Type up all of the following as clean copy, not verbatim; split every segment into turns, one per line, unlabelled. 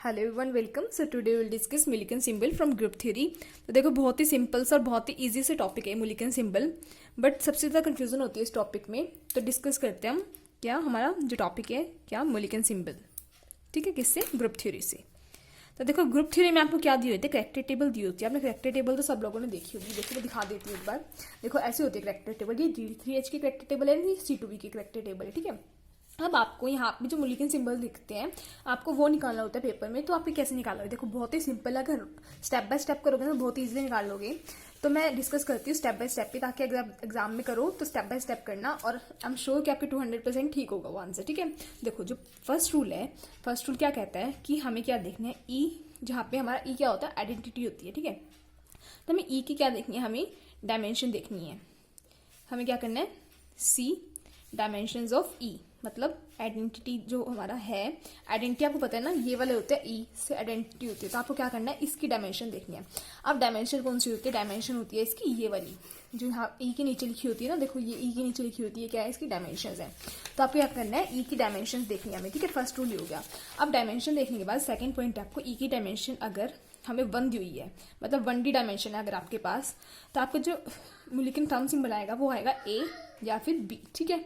Hello everyone, welcome. So today will discuss Mulliken symbol from group theory. तो देखो, बहुत ही simple सा और बहुत ही इजी से टॉपिक है मुलिकन सिंबल, बट सबसे ज़्यादा कंफ्यूजन होती है इस टॉपिक में। तो डिस्कस करते हैं हम क्या हमारा जो टॉपिक है क्या मुलिकन सिंबल, ठीक है, किससे? ग्रुप थ्योरी से। तो देखो, ग्रुप थ्योरी में आपको क्या दी होती है? करेक्टर टेबल दी होती है। आपने करेक्टर टेबल तो सब लोगों ने देखी होगी। देखो, मैं दिखा देती हूँ एक बार। देखो, ऐसे होती है करेक्टर टेबल। ये D3H की करेक्टर टेबल है, ये C2B की करेक्टर टेबल है, ठीक है। अब आपको यहाँ पे जो मुलिकन सिंबल दिखते हैं, आपको वो निकालना होता है पेपर में। तो आपको कैसे निकालोगे? देखो, बहुत ही सिंपल है। अगर स्टेप बाय स्टेप करोगे ना, बहुत ईजिली निकाल लोगे। तो मैं डिस्कस करती हूँ स्टेप बाय स्टेप पे, ताकि एग्जाम में करो तो स्टेप बाय स्टेप करना, और आई एम श्योर कि आपके 200% ठीक होगा वो आंसर, ठीक है। देखो, जो फर्स्ट रूल है, फर्स्ट रूल क्या कहता है कि हमें क्या देखना है? ई, जहाँ पे हमारा ई क्या होता है? आइडेंटिटी होती है, ठीक है। तो हमें ई की क्या देखनी है? हमें डायमेंशन देखनी है। हमें क्या करना है? सी डायमेंशंस ऑफ ई, मतलब आइडेंटिटी जो हमारा है, आइडेंटिटी आपको पता है ना, ये वाले होते हैं, ई से आइडेंटिटी होती है। तो आपको क्या करना है? इसकी डायमेंशन देखनी है। अब डायमेंशन कौन सी होती है? डायमेंशन होती है इसकी ये वाली, जो यहाँ ई के नीचे लिखी होती है ना। देखो, ये ई के नीचे लिखी होती है, क्या है? इसकी डायमेंशन है। तो आपको क्या करना है? ई की डायमेंशन देखनी है हमें, ठीक है। फर्स्ट रूल हो गया। अब डायमेंशन देखने के बाद सेकेंड पॉइंट है, आपको ई की डायमेंशन अगर हमें 1 दी हुई है, मतलब 1D डायमेंशन है अगर आपके पास, तो आपको जो मुलिकन थंब सिंबल आएगा वो आएगा ए या फिर बी, ठीक है।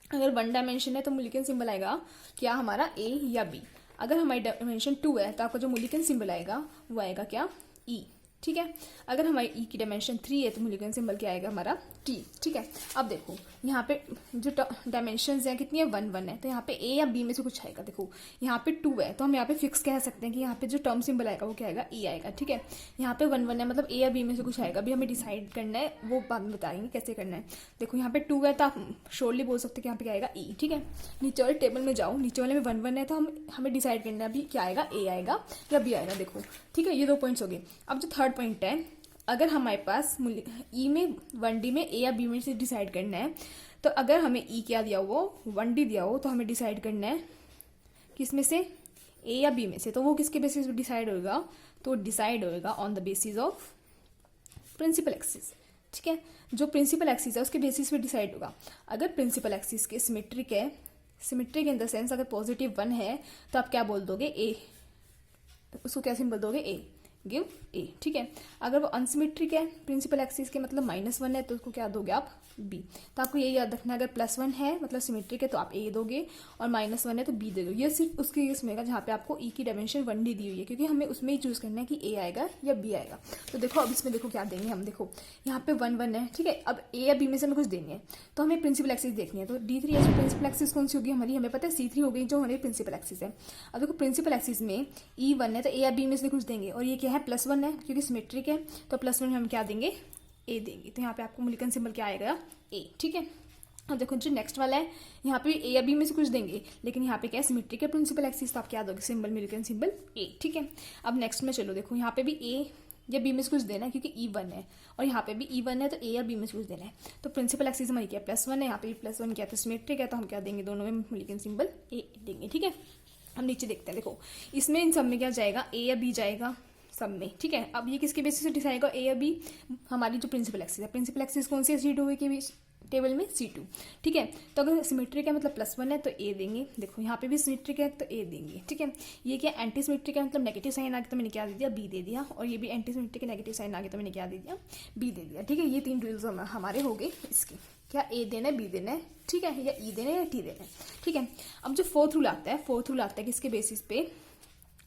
अगर 1 डायमेंशन है तो मुलिकन सिंबल आएगा क्या? हमारा ए या बी। अगर हमारी डायमेंशन 2 है तो आपका जो मुलिकन सिंबल आएगा वो आएगा क्या? ई, ठीक है। अगर हमारी ई की डायमेंशन 3 है तो मुलिकन सिंबल क्या आएगा? हमारा टी, ठीक है। अब देखो, यहाँ पे जो डायमेंशन है कितनी है? 1 1 है। तो यहाँ पे ए या बी में से कुछ आएगा। देखो, यहाँ पे 2 है तो हम यहाँ पे फिक्स कह सकते हैं कि यहाँ पे जो टर्म सिंबल आएगा वो क्या आएगा? ई आएगा, ठीक है। यहाँ पे 1 1 है, मतलब ए या बी में से कुछ आएगा। अभी हमें डिसाइड करना है, वो बाद में बताएंगे कैसे करना है। देखो, यहाँ पे 2 है तो आप श्योरली बोल सकते हैं कि यहाँ पे क्या आएगा? ई, ठीक है। नीचे वाले टेबल में जाओ, नीचे वाले में 1 1 है तो हमें डिसाइड करना है अभी क्या आएगा? ए आएगा या बी आएगा। देखो, ठीक है, ये 2 पॉइंट्स हो गए। अब जो थर्ड पॉइंट है, अगर हमारे पास ई में 1D में ए या बी में से डिसाइड करना है, तो अगर हमें ई क्या दिया हो, 1D दिया हो, तो हमें डिसाइड करना है किस में से? ए या बी में से। तो वो किसके बेसिस पे डिसाइड होगा? तो डिसाइड होगा on the basis of principal axis, ठीक है। जो प्रिंसिपल एक्सिस है उसके बेसिस पे डिसाइड होगा। अगर प्रिंसिपल एक्सिस के सिमेट्रिक है, सिमेट्रिक इन द सेंस अगर पॉजिटिव 1 है तो आप क्या बोल दोगे? ए, उसको क्या सिंबल दोगे? ए, गिव ए, ठीक है। अगर वो अनसिमेट्रिक है प्रिंसिपल एक्सिस के, मतलब -1 है, तो उसको क्या दोगे आप? बी। तो आपको ये याद रखना है, अगर +1 है मतलब सिमेट्रिक है तो आप ए दोगे, और -1 है तो बी दे दो। ये सिर्फ उसके केस में जहाँ पे आपको ई की डायमेंशन 1D दी हुई है, क्योंकि हमें उसमें ही चूज करना है कि ए आएगा या बी आएगा। तो देखो, अब इसमें देखो क्या देंगे हम। देखो, यहाँ पे 1 1 है, ठीक है। अब ए या बी में से हमें कुछ देंगे, तो हमें प्रिंसिपल एक्सिस देखनी है। तो D3H में प्रिंसिपल एक्सिस कौन सी होगी हमारी? हमें पता है C3 हो गई, जो हमारी प्रिंसिपल एक्सिस है। अब देखो, प्रिंसिपल एक्सिस में ई 1 है तो ए या बी में से कुछ देंगे, और ये क्या है? +1 है, क्योंकि सिमेट्रिक है। तो +1 में हम क्या देंगे? ए देंगे। तो यहाँ पे आपको मुलिकन सिंबल क्या आएगा? ए, ठीक है। अब देखो, जो नेक्स्ट वाला है, यहाँ पे ए या बी में से कुछ देंगे, लेकिन यहाँ पे क्या है? सिमेट्रिक है प्रिंसिपल एक्सिस, तो आप क्या दोगे? सिंबल, मुलिकन सिंबल ए, ठीक है। अब नेक्स्ट में चलो, देखो यहाँ पे भी ए या बी में से कुछ देना है, क्योंकि E1 है, और यहाँ पे भी E1 है तो ए या बी में से कुछ देना है। तो प्रिंसिपल एक्सिस हमारी क्या? +1 है, यहाँ पे भी +1 क्या? तो सिमेट्रिक है, तो हम क्या देंगे? दोनों में मुलिकन सिंबल ए देंगे, ठीक है। हम नीचे देखते हैं। देखो, इसमें इन सब में क्या जाएगा? ए या बी जाएगा सब में, ठीक है। अब ये किसके बेसिस से डिसाइड होगा? ए या बी? हमारी जो प्रिंसिपल एक्सिस है, प्रिंसिपल एक्सिस कौन सी है? C2 के बीच टेबल में C2, ठीक है। तो अगर सिमेट्रिक है मतलब +1 है तो ए देंगे। देखो, यहाँ पे भी सिमेट्रिक है तो ए देंगे, ठीक है। ये क्या? एंटी सिमेट्रिक है, मतलब नेगेटिव साइन आ गया तो मैंने क्या दे दिया? बी दे दिया। और ये भी एंटी सिमेट्रिक है, नेगेटिव साइन आ गया तो मैंने क्या दे दिया? बी दे दिया, ठीक है। ये 3 रूल्स हमारे हो गए इसके। क्या? ए देना है, बी देना है, ठीक है, या ई देना है या टी देना है, ठीक है। अब जो फोर्थ रूल आता है, फोर्थ रूल आता है किसके बेसिस पे?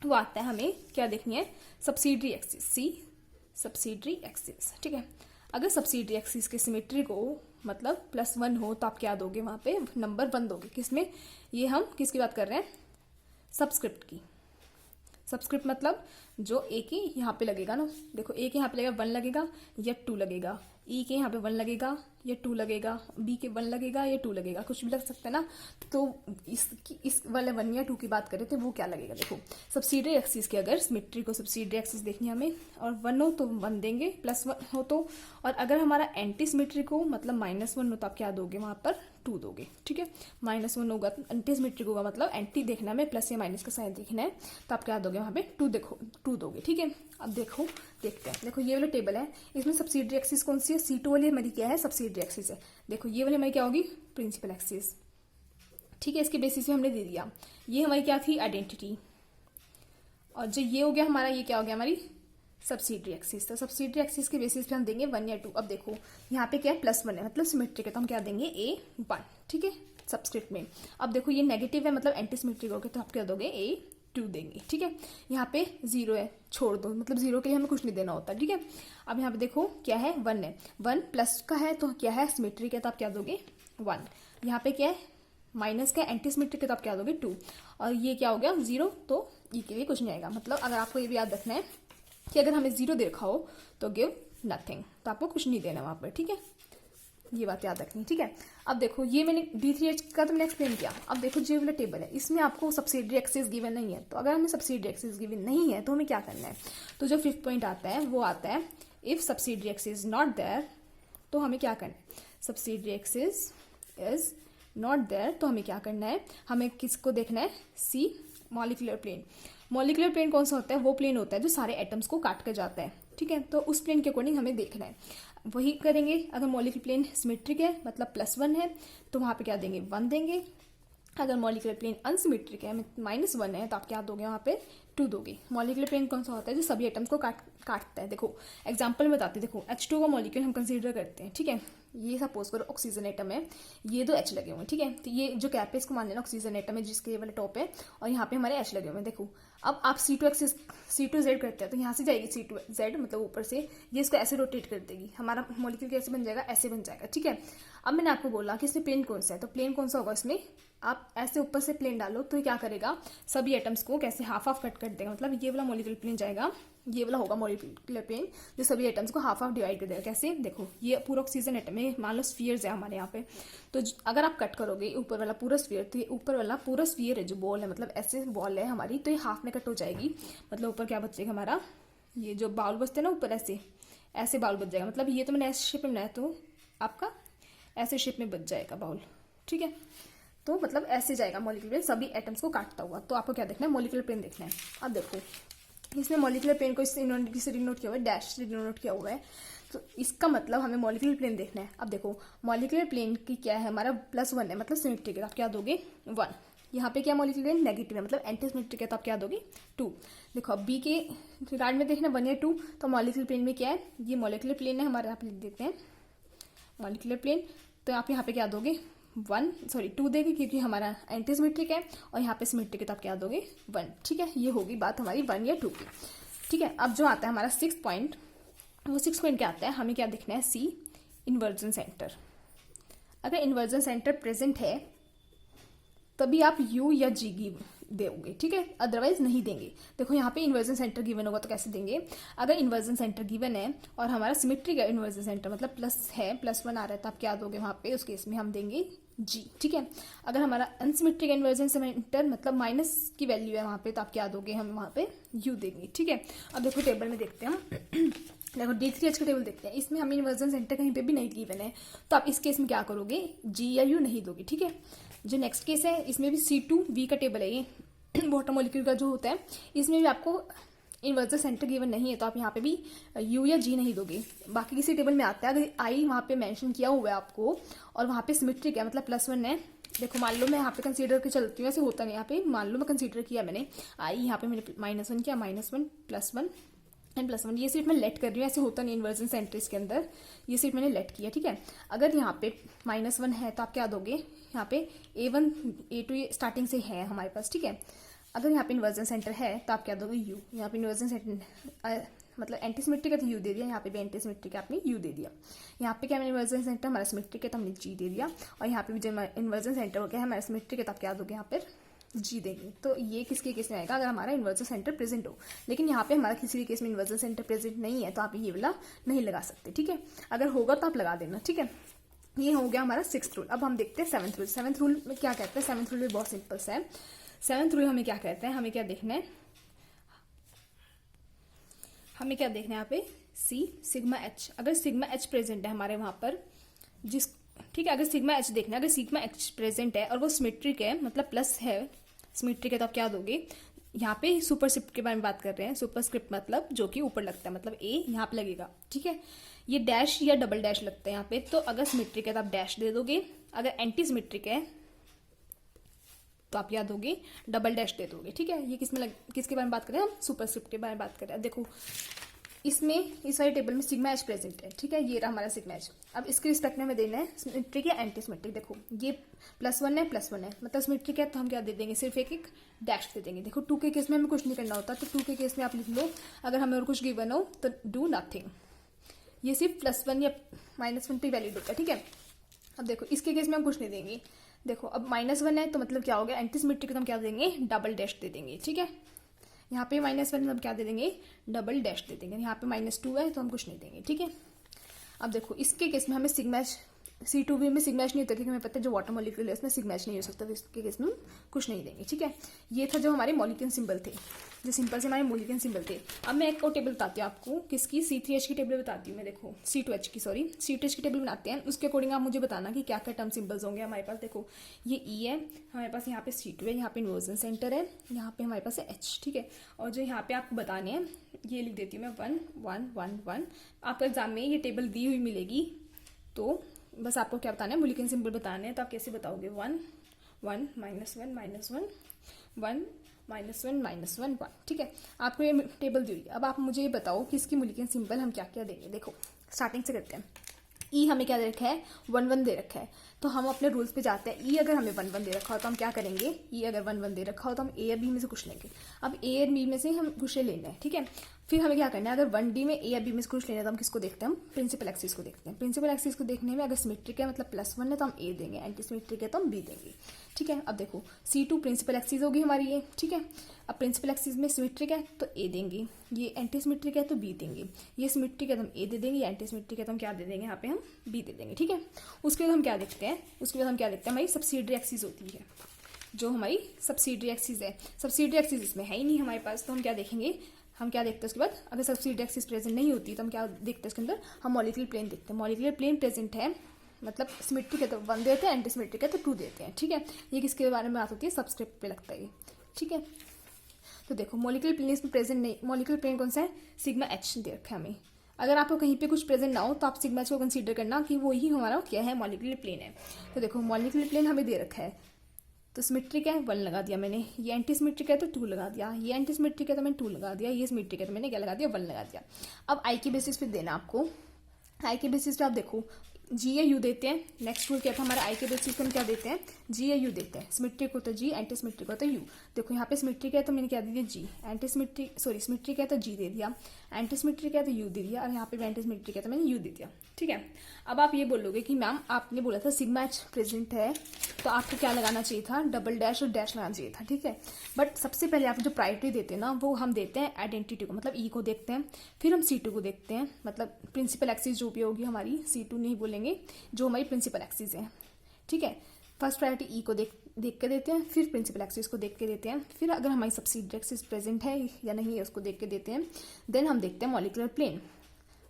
वो आता है हमें क्या देखनी है? सब्सिडरी एक्सिस, सी सब्सिडरी एक्सिस, ठीक है। अगर सब्सिडरी एक्सिस के सिमेट्रिक हो, मतलब +1 हो, तो आप क्या दोगे? वहां पे नंबर 1 दोगे। किसमें? ये हम किसकी बात कर रहे हैं? सबस्क्रिप्ट की। सबस्क्रिप्ट मतलब जो ए की यहाँ पे लगेगा ना। देखो, ए के यहाँ पे लगेगा 1 लगेगा या 2 लगेगा, ई के यहाँ पे 1 लगेगा या 2 लगेगा, बी के 1 लगेगा या 2 लगेगा, कुछ भी लग सकता है ना। तो इस वाले 1 या 2 की बात करें तो वो क्या लगेगा? देखो, सब्सिडरी एक्सिस के अगर सिमेट्रिक को सब्सिडरी एक्सिस देखनी है हमें, और 1 हो तो 1 देंगे, +1 हो तो, और अगर हमारा एंटी सिमेट्रिक हो मतलब -1 हो तो आप क्या दोगे? वहां पर 2 दोगे, ठीक है। -1 होगा तो एंटी सिमेट्रिक होगा, मतलब एंटी देखना है, प्लस या माइनस का साइन देखना है, तो आप क्या दोगे? वहां पे 2 देखो, 2 दोगे, ठीक है। अब देखो, देखते हैं। देखो, ये वाला टेबल है, इसमें सब्सिडरी एक्सिस कौन सी है? C2 वाली हमारी क्या है? सब्सिडरी एक्सिस है। देखो, ये वाली हमारी क्या होगी? प्रिंसिपल एक्सिस, ठीक है। इसके बेसिस पे हमने दे दिया। ये हमारी क्या थी? आइडेंटिटी। और जो ये हो गया हमारा, ये क्या हो गया हमारी सब्सिडियरी एक्सिस। तो सब्सिडियरी एक्सिस के बेसिस पे हम देंगे 1 या 2। अब देखो यहाँ पे क्या है +1 है मतलब सिमेट्रिक है, तो हम क्या देंगे A1, ठीक है, सबस्क्रिप्ट में। अब देखो ये नेगेटिव है मतलब एंटी सिमेट्रिक हो गया, तो आप क्या दोगे A2 देंगे, ठीक है। यहाँ पे 0 है, छोड़ दो, मतलब 0 के लिए हमें कुछ नहीं देना होता, ठीक है। अब यहाँ पे देखो क्या है 1 है, 1 प्लस का है तो क्या है सिमेट्रिक है, तो आप क्या दोगे 1। यहाँ पे क्या है माइनस का एंटी सिमेट्रिक है, तो आप क्या दोगे 2। और ये क्या हो गया 0, तो ई के लिए कुछ नहीं आएगा। मतलब अगर आपको ये भी याद रखना है कि अगर हमें 0 देखा हो तो गिव नथिंग, तो आपको कुछ नहीं देना वहां पर, ठीक है। ये बात याद रखनी, ठीक है। अब देखो ये मैंने D3H का तो मैंने एक्सप्लेन किया। अब देखो जो वाला टेबल है इसमें आपको सब्सिडियरी एक्सिस गिवन नहीं है, तो अगर हमें सब्सिडियरी एक्सिस गिवन नहीं है तो हमें क्या करना है, तो जो 5th पॉइंट आता है वो आता है if subsidiary axis not there, तो हमें क्या करना है, subsidiary axis is not there, तो हमें क्या करना है, हमें किसको देखना है, see molecular plane. Molecular plane कौन सा होता है, वो प्लेन होता है जो सारे एटम्स को काट कर जाता है, ठीक है। तो उस प्लेन के अकॉर्डिंग हमें देखना है, वही करेंगे। अगर मॉलिक्यूलर प्लेन सिमेट्रिक है मतलब +1 है तो वहाँ पे क्या देंगे 1 देंगे। अगर मॉलिक्यूलर प्लेन अनसिमेट्रिक है -1 है तो आप क्या दोगे वहाँ पे 2 दोगे। मॉलिक्यूलर प्लेन कौन सा होता है जो सभी एटम्स को काटता है। देखो एग्जांपल में बताते हैं, देखो H2 का मॉलिक्यूल हम कंसीडर करते हैं, ठीक है। ये सपोज करो ऑक्सीजन एटम है, ये 2 H लगे हुए हैं, ठीक है। तो ये जो कैप है इसको मान लेना ऑक्सीजन एटम है जिसके ये वाला टॉप है, और यहाँ पे हमारे H लगे हुए हैं। देखो अब आप C2Z करते हैं तो यहाँ से जाएगी C2Z, मतलब ऊपर से ये इसको ऐसे रोटेट कर देगी, हमारा मॉलिक्यूल कैसे बन जाएगा, ऐसे बन जाएगा, ठीक है। अब मैंने आपको बोला कि इसमें प्लेन कौन सा है, तो प्लेन कौन सा होगा इसमें, आप ऐसे ऊपर से प्लेन डालो तो क्या करेगा, सभी एटम्स को कैसे हाफ कट कर देगा। मतलब ये वाला मॉलिक्यूलर प्लेन जाएगा, ये वाला होगा मॉलिक्यूलर प्लेन जो सभी एटम्स को हाफ डिवाइड कर देगा। कैसे, देखो ये पूरा ऑक्सीजन एटम है, मान लो स्फीयर्स है हमारे यहाँ पे, तो अगर आप कट करोगे ऊपर वाला पूरा स्फीयर, तो ये ऊपर वाला पूरा स्फीयर है जो बॉल है, मतलब ऐसे बॉल है हमारी, तो ये हाफ में कट हो जाएगी। मतलब ऊपर क्या बचेगा हमारा, ये जो बाउल बचते हैं ना ऊपर ऐसे बाउल बच जाएगा। मतलब ये तो मैंने ऐसे शेप में बनाया तो आपका ऐसे शेप में बच जाएगा बाउल, ठीक है। तो मतलब ऐसे जाएगा मॉलिक्यूलर प्लेन सभी एटम्स को काटता हुआ। तो आपको क्या देखना है, मॉलिक्यूलर प्लेन देखना है। अब देखो इसमें मॉलिक्यूलर प्लेन को इससे डिनोट किया हुआ है, डैश से डिनोट किया हुआ है, तो इसका मतलब हमें मॉलिक्यूलर प्लेन देखना है। अब देखो मॉलिक्यूलर प्लेन की क्या है, हमारा +1 है मतलब सिमेट्रिक है, आप क्या दोगे 1। यहाँ पे क्या मॉलिक्यूलर प्लेन नेगेटिव है मतलब एंटी सिमेट्रिक है, तो आप क्या दोगे 2। देखो अब बी के रिगार्ड में देखना 1 या 2, तो मॉलिक्यूलर प्लेन में क्या है, ये मॉलिक्यूलर प्लेन है हमारे, यहाँ पे लिख देते हैं मॉलिक्यूलर प्लेन, तो आप यहाँ पे क्या दोगे 2 देंगे क्योंकि हमारा एंटी सिमेट्रिक है, और यहाँ पे सिमेट्रिक है तो आप क्या दोगे 1, ठीक है। ये होगी बात हमारी 1 या 2 की, ठीक है। अब जो आता है हमारा 6th पॉइंट, वो 6th पॉइंट क्या आता है, हमें क्या देखना है, सी इन्वर्जन सेंटर। अगर इन्वर्जन सेंटर प्रेजेंट है तभी आप U या G दोगे, ठीक है, अदरवाइज नहीं देंगे। देखो यहाँ पे इन्वर्जन सेंटर गिवन होगा तो कैसे देंगे, अगर इन्वर्जन सेंटर गिवन है और हमारा सिमेट्रिक है इन्वर्जन सेंटर, मतलब प्लस है +1 आ रहा है, तो आप क्या दोगे वहाँ पे, उस केस में हम देंगे G, ठीक है। अगर हमारा अनसिमेट्रिक इन्वर्जन सेंटर मतलब माइनस की वैल्यू है वहाँ पे, तो आप क्या दोगे, हम वहाँ पे U देंगे, ठीक है। अब देखो टेबल में देखते हैं हम देखो D3H का टेबल देखते हैं, इसमें हमें इन्वर्जन सेंटर कहीं पे भी नहीं गिवन है, तो आप इस केस में क्या करोगे, G या U नहीं दोगे, ठीक है। जो नेक्स्ट केस है इसमें भी C2V का टेबल है, ये वाटर मॉलिक्यूल का जो होता है, इसमें भी आपको इन्वर्जन सेंटर गिवन नहीं है, तो आप यहाँ पे भी U या G नहीं दोगे। बाकी किसी टेबल में आता है, अगर I वहाँ पे मेंशन किया हुआ है आपको और वहाँ पे सिमेट्रिक है मतलब +1 है, देखो मान लो मैं यहाँ पे कंसीडर के चलती हूँ, ऐसे होता नहीं, यहाँ पे मान लो मैं कंसीडर किया मैंने I, यहाँ पे मैंने -1 किया, -1 +1 एंड +1, ये सिर्फ मैं लेट कर रही हूँ, ऐसे होता नहीं इन्वर्जन सेंटर इसके अंदर, ये सिर्फ मैंने लेट किया, ठीक है। अगर यहाँ पे -1 है तो आप क्या दोगे, यहाँ पे A1 A2 स्टार्टिंग से है हमारे पास, ठीक है। अगर यहाँ पे इन्वर्जन सेंटर है तो आप क्या दोगे U, यहाँ पे इन्वर्जन सेंटर मतलब एंटी सिमेट्रिक है तो U दे दिया, यहाँ पे भी एंटी सिमेट्रिक है आपने U दे दिया। यहाँ पे क्या इन्वर्जन सेंटर हमारा सिमेट्रिक है तो हमने G दे दिया, और यहाँ पे भी जो इन्वर्जन सेंटर हो गया है हमारा सिमेट्रिक है तो आप क्या दोगे, यहाँ पर G देंगे। तो ये किसके केस में आएगा, अगर हमारा इन्वर्जन सेंटर प्रेजेंट हो। लेकिन यहाँ पे हमारा किसी भी केस में इन्वर्जन सेंटर प्रेजेंट नहीं है तो आप ये वाला नहीं लगा सकते, ठीक है। अगर होगा तो आप लगा देना, ठीक है। ये हो गया हमारा 6th रूल। अब हम देखते हैं 7th रूल। 7th रूल में क्या कहते हैं, 7th रूल भी बहुत सिंपल सा है। 7th रूल हमें क्या कहते हैं, हमें क्या देखना है, हमें क्या देखना है यहाँ पे C सिग्मा H। अगर सिग्मा H प्रेजेंट है हमारे वहां पर ठीक है, अगर सिग्मा H देखना है, अगर सिग्मा H प्रेजेंट है और वो सिमेट्रिक है मतलब प्लस है, सिमेट्रिक है, तो आप क्या दोगे, यहाँ पे सुपरस्क्रिप्ट के बारे में बात कर रहे हैं। सुपरस्क्रिप्ट मतलब जो कि ऊपर लगता है, मतलब A यहाँ पे लगेगा, ठीक है। ये डैश या डबल डैश लगता है यहाँ पे, तो अगर सिमेट्रिक है तो आप डैश दे दोगे, अगर एंटी सिमेट्रिक है तो आप याद दोगे डबल डैश दे दोगे, ठीक है। ये किसके बारे में बात करें हम, सुपरस्क्रिप्ट के बारे में बात करें। अब देखो इसमें इस वाले टेबल में सिग्मा एच प्रेजेंट है, ठीक है, ये रहा हमारा सिग्मा एच। अब इसके रिस्पेक्ट में हमें देना है सिमेट्रिक या एंटी सिमेट्रिक। देखो ये +1 है, +1 है, मतलब सिमेट्रिक है तो हम क्या दे देंगे, सिर्फ एक डैश दे देंगे। देखो 2 के केस में हमें कुछ नहीं करना होता, तो 2 के केस में आप लिख लो, अगर हमें और कुछ गिवन हो तो डू नथिंग। ये सिर्फ +1 या -1 पे वैलिड होता है, ठीक है। अब देखो इसके केस में हम कुछ नहीं देंगे। देखो अब -1 है तो मतलब क्या हो गया, एंटी सिमेट्रिक तो हम क्या देंगे, डबल डैश दे देंगे, ठीक है। यहाँ पे -1 मतलब क्या दे देंगे, डबल डैश दे देंगे। यहाँ पे -2 है तो हम कुछ नहीं देंगे, ठीक है। अब देखो इसके केस में हमें सिग्मा एच, C2V में सिग्मा एच नहीं होता क्योंकि हमें पता है जो वाटर मॉलिक्यूल है उसमें सिग्मा एच नहीं हो सकता, तो इसके केस में हम कुछ नहीं देंगे, ठीक है। ये था जो हमारे मॉलिक्यूल सिंबल थे, जो सिंपल से हमारे मॉलिक्यूल सिंबल थे। अब मैं एक और टेबल बताती हूँ आपको, किसकी, C3H की टेबल बताती हूँ मैं। देखो C2H की, सॉरी C2H की टेबल बनाते हैं, उसके अकॉर्डिंग आप मुझे बताना कि क्या क्या टर्म सिंबल्स होंगे हमारे पास। देखो ये E है हमारे पास, यहाँ पे C2 है, यहाँ पे इन्वर्जन सेंटर है, यहाँ पे हमारे पास है H, ठीक है। और जो यहाँ पे आपको बताने हैं ये लिख देती हूँ मैं 1 1 1 1। आपको एग्जाम में ये टेबल दी हुई मिलेगी, तो बस आपको क्या बताना है, मुलिकन सिंबल बताने हैं। तो आप कैसे बताओगे, 1 1 -1 -1 1 -1 -1 1, ठीक है। आपको ये टेबल दी हुई है। अब आप मुझे ये बताओ कि इसकी मुलिकन सिंबल हम क्या क्या देंगे। देखो स्टार्टिंग से करते हैं। ई हमें क्या दे रखा है, 1 1 दे रखा है, तो हम अपने रूल्स पे जाते हैं। ई अगर हमें 1 1 दे रखा हो तो हम क्या करेंगे, ई अगर 1 1 दे रखा हो तो हम ए या बी में से कुछ लेंगे। अब ए और बी में से हम कुछ लेना है, ठीक है। फिर हमें क्या करना है, अगर 1D में ए या बी में से कुछ लेना है तो हम किसको देखते हैं, हम प्रिंसिपल एक्सिस को देखते हैं। प्रिंसिपल एक्सिस को देखने में अगर सिमेट्रिक है मतलब +1 है तो हम ए देंगे, एंटी सिमेट्रिक है तो हम बी देंगे, ठीक है। अब देखो C2 प्रिंसिपल एक्सिस होगी हमारी ये, ठीक है। अब प्रिंसिपल एक्सिस में सिमेट्रिक है तो ए देंगे, ये एंटी सिमेट्रिक है तो बी देंगे, ये सिमेट्रिक है तो हम ए दे देंगे, एंटी सिमेट्रिक है तो हम क्या दे देंगे, यहाँ पे हम बी दे देंगे, ठीक है। उसके बाद हम क्या देखते हैं, हमारी सब्सिडरी एक्सिस होती है, जो हमारी सब्सिडरी एक्सिस है। सब्सिडरी एक्सिस इसमें है ही नहीं हमारे पास, तो हम क्या देखेंगे, हम क्या देखते हैं उसके बाद, अगर सब्सिडरी एक्सिस प्रेजेंट नहीं होती तो हम क्या देखते हैं उसके अंदर, हम मॉलिक्यूलर प्लेन देखते हैं। मॉलिक्यूलर प्लेन प्रेजेंट है मतलब सिमेट्रिक है तो 1 देते हैं, एंटी सिमेट्रिक है तो 2 देते हैं, ठीक है। ये किसके बारे में बात होती है, सबस्क्रिप्ट पे लगता है ये, ठीक है। तो देखो मॉलिक्यूलर प्लेन इसमें प्रेजेंट नहीं, मॉलिक्यूलर प्लेन कौन सा है, सिग्मा एच दे रखा है हमें। अगर आपको कहीं पे कुछ प्रेजेंट ना हो तो आप सिग्मा एच को कंसीडर करना कि वो ही हमारा क्या है, मॉलिक्यूलर प्लेन है। तो देखो मॉलिक्यूलर प्लेन हमें दे रखा है, तो सिमेट्रिक है 1 लगा दिया मैंने, ये एंटी सिमेट्रिक है तो 2 लगा दिया, ये एंटी सिमेट्रिक है तो मैंने 2 लगा दिया, ये सिमेट्रिक है तो मैंने क्या लगा दिया, 1 लगा दिया। अब आई के बेसिस पे देना आपको, आई के बेसिस पे आप देखो जी या यू देते हैं। नेक्स्ट रूल क्या था हमारा, आई के बेसिस पे हम क्या देते हैं, जी या यू देते हैं। सिमेट्रिक हो तो जी, एंटी सिमेट्रिक हो तो यू। देखो यहाँ पे सिमेट्रिक है तो मैंने क्या दे दिया, जी। एंटी सिमेट्रिक, सॉरी सिमेट्रिक है तो जी दे दिया, एंटी सिमेट्रिक है तो यू दे दिया, और यहाँ पे एंटी सिमेट्रिक है तो मैंने यू दे दिया, ठीक है। अब आप ये बोलोगे कि मैम आपने बोला था सिग्मा एच प्रेजेंट है तो आपको क्या लगाना चाहिए था, डबल डैश और डैश लगाना चाहिए था, ठीक है। बट सबसे पहले आप जो प्रायोरिटी देते हैं ना, वो हम देते हैं आइडेंटिटी को, मतलब ई को देखते हैं, फिर हम C2 को देखते हैं, मतलब प्रिंसिपल एक्सिस जो भी होगी हमारी, C2 नहीं बोलेंगे, जो हमारी प्रिंसिपल एक्सिस है, ठीक है। फर्स्ट प्रायोरिटी ई को देख के देते हैं, फिर प्रिंसिपल एक्सिस को देख के देते हैं, फिर अगर हमारी सब्सिडरी एक्सिस प्रेजेंट है या नहीं है उसको देख के देते हैं। देन हम देखते हैं मॉलिक्यूलर प्लेन।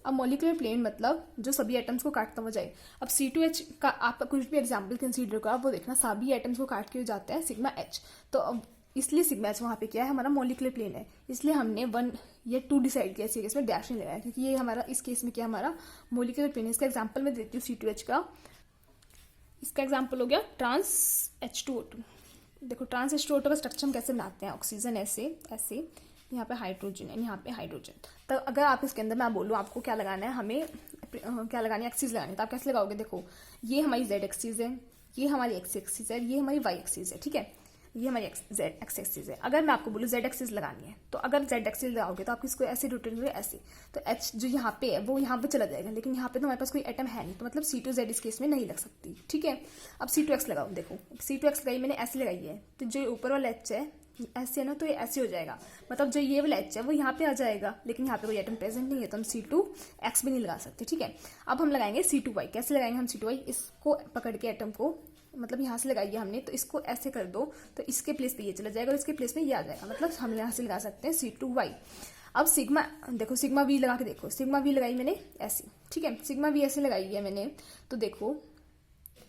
अब मॉलिक्यूलर प्लेन मतलब जो सभी एटम्स को काटता हुआ जाए। अब C2H का आप कुछ भी एग्जाम्पल कंसीडर करो, वो देखना सभी एटम्स को काट के जाता है सिग्मा एच, तो अब इसलिए सिग्मा एच वहाँ पे क्या है, हमारा मॉलिक्यूलर प्लेन है, इसलिए हमने 1 या 2 डिसाइड किया, इस केस में डैश नहीं लगाया क्योंकि ये हमारा इस केस में क्या हमारा मॉलिक्यूलर प्लेन है। इसका एग्जाम्पल मैं देती हूँ C2H का, इसका एग्जाम्पल हो गया ट्रांस H2O2। देखो ट्रांस H2O2 का स्ट्रक्चर हम कैसे बनाते हैं, ऑक्सीजन ऐसे ऐसे, यहाँ पे हाइड्रोजन है, यहाँ पे हाइड्रोजन। तो अगर आप इसके अंदर मैं बोलूँ आपको क्या लगाना है, हमें क्या लगानी है, एक्सिस लगानी है, तो आप कैसे लगाओगे, देखो ये हमारी Z एक्सिस है, ये हमारी X एक्सिस है, ये हमारी Y एक्सिस है, ठीक है, ये हमारी Z एक्स एक्सिस है। अगर मैं आपको बोलूँ Z एक्सिस लगानी है तो अगर Z एक्सिस लगाओगे तो आप इसको ऐसे रोटेट करोगे ऐसे, तो H जो यहाँ पे है वो यहाँ पे चला जाएगा, लेकिन यहाँ पे तो हमारे पास कोई एटम है नहीं, तो मतलब C2Z इस केस में नहीं लग सकती, ठीक है। अब C2X लगाओ, देखो C2X लगाई मैंने, ऐसे लगाई है, तो जो ऊपर वाला H है ऐसे है ना, तो ये ऐसे हो जाएगा, मतलब जो ये वाला H है वो यहाँ पे आ जाएगा, लेकिन यहाँ पे कोई एटम प्रेजेंट नहीं है तो हम C2X भी नहीं लगा सकते, ठीक है। अब हम लगाएंगे C2Y। कैसे लगाएंगे हम C2Y, इसको पकड़ के एटम को, मतलब यहाँ से लगाई है हमने, तो इसको ऐसे कर दो तो इसके प्लेस पे ये चला जाएगा और इसके प्लेस पे ये आ जाएगा, मतलब हम यहाँ से लगा सकते हैं C2Y। अब सिग्मा, देखो सिग्मा V लगा के देखो, सिग्मा V लगाई मैंने ऐसे, ठीक है, सिग्मा V ऐसे लगाई है मैंने, तो देखो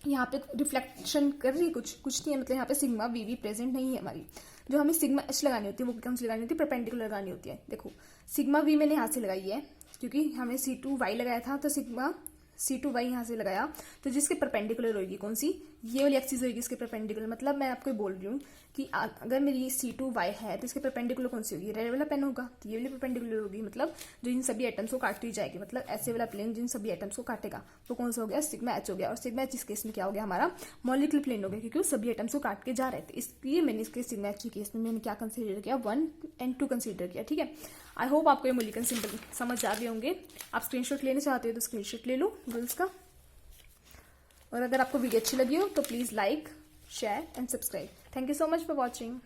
यहाँ पे रिफ्लेक्शन कर रही कुछ नहीं है, मतलब यहाँ पे सिग्मा वी भी प्रेजेंट नहीं है हमारी। जो हमें सिग्मा एच लगानी होती है वो कौन सी लगानी होती है, परपेंडिकुलर लगानी होती है। देखो सिग्मा वी मैंने यहाँ से लगाई है क्योंकि हमें C2Y लगाया था, तो सिग्मा C2Y यहाँ से लगाया, तो जिसके परपेंडिकुलर होगी कौन सी, ये वाली एक्सिस होगी इसके परपेंडिकुलर। मतलब मैं आपको बोल रही हूँ कि अगर मेरी C2Y है तो इसके परपेंडिकुलर कौन सी होगी, रेड वाला पेन होगा, तो ये वाली परपेंडिकुलर होगी। मतलब जो इन सभी एटम्स को काटती जाएगी, मतलब ऐसे वाला प्लेन जिन सभी एटम्स को काटेगा वो कौन सा हो गया, सिग्मा H हो गया। और सिग्मा H इस केस में क्या हो गया, हमारा मॉलिक्यूलर प्लेन हो गया, क्योंकि वो सभी एटम्स को काट के जा रहे थे। इसलिए मैंने इसके सिग्मा H के केस में मैंने क्या कंसिडर किया, 1 और 2 कंसिडर किया। ठीक है, आई होप आपको ये मुलिकन सिंबल समझ आ गए होंगे। आप स्क्रीनशॉट लेना चाहते हो तो स्क्रीनशॉट ले लो रूल्स का। और अगर आपको वीडियो अच्छी लगी हो तो please like, share and subscribe. Thank you so much for watching.